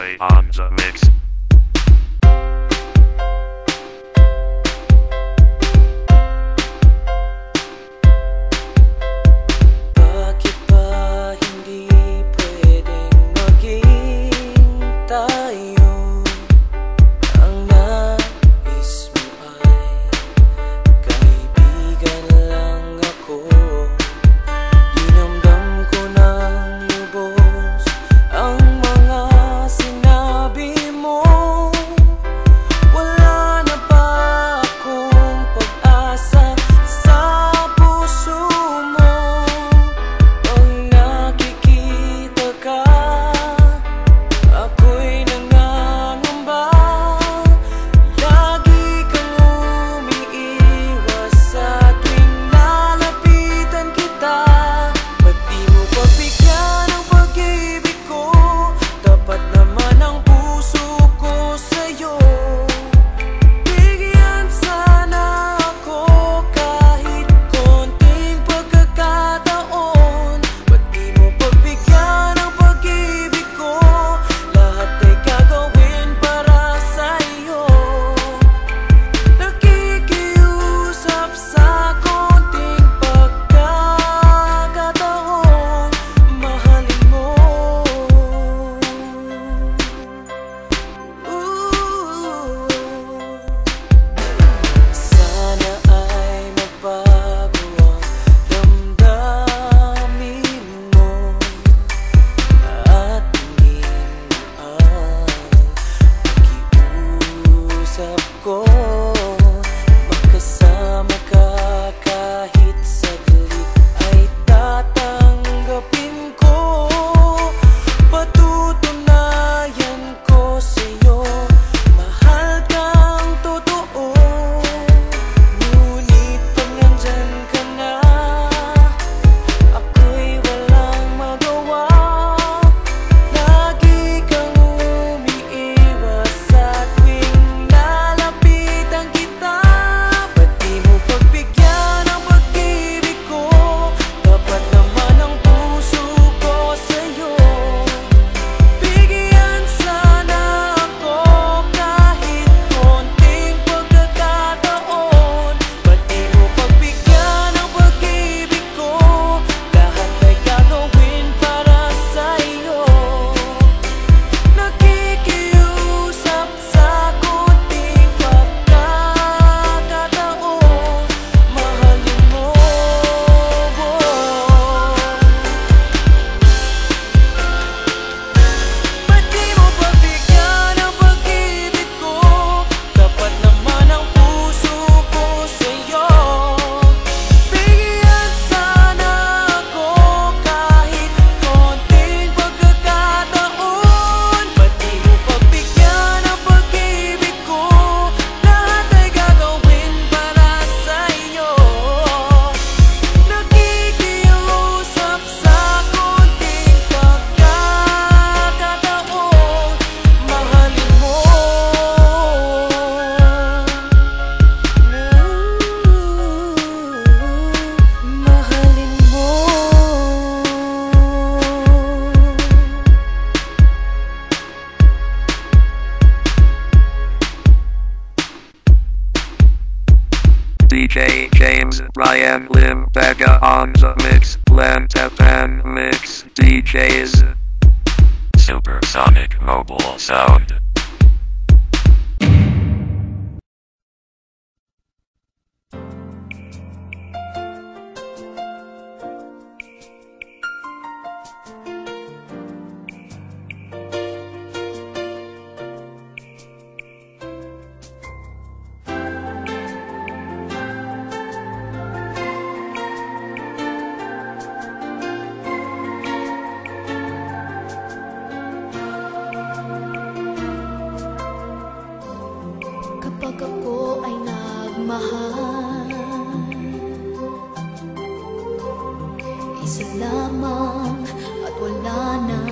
Boy on the mix. Bakit ba hindi pwedeng maging tayo? Ang nais mo ay kaibigan lang ako. Dinamdam ko ng lubos ang mga sinabi mo. Wala na ba akong pag-asa sa puso mo? Pag nakikita ka, ako'y nangangamba. Lagi kang umiiwas sa tuwing lalapitan kita. Ba't di mo pagbigyan ang pag-ibig ko? Tapat naman ang puso ko sa'yo. Bigyan sana ako kahit konting pagkakataon. Ba't di mo pagbigyan ang pag-ibig ko? Lahat ay gagawin para sa'yo. Nakikiusap sa konting pagkakataon. Mahalin mo. Sana ay magbago ang damdamin mo at tingin mo ay pakiusap ko. Magkasama ka kahit saglit ay tatanggapin ko. Patutunayan ko sa'yo, mahal kang totoo. Ngunit pag nandyan ka na, ako'y walang magawa. Lagi kang umiiwas sa tuwing lalapitan kita. Ba't di mo pagbigyan ang pag-ibig ko? Dapat naman ang puso ko sa'yo. Bigyan sana ako kahit konting pagkakataon. Ba't di mo pagbigyan ang pag-ibig ko? Lahat ay gagawin para sa'yo. Nakikiusap sa konting pagkakataon. Mahalin mo. Ba't di mo pagbigyan ang pag-ibig ko? Dapat naman ang puso ko sa'yo. Bigyan sana ako kahit konting pagkakataon. Ba't di mo pagbigyan ang pag-ibig ko? Lahat ay gagawin para sa'yo. Nakikiusap sa konting pagkakataon. Mahalin mo. Mahalin mo. DJ James Ryan Lim Vega on the mix. Lantapan mix. DJs Supersonic Mobile Sound. Kapag ako ay nagmahal, isa lamang at wala na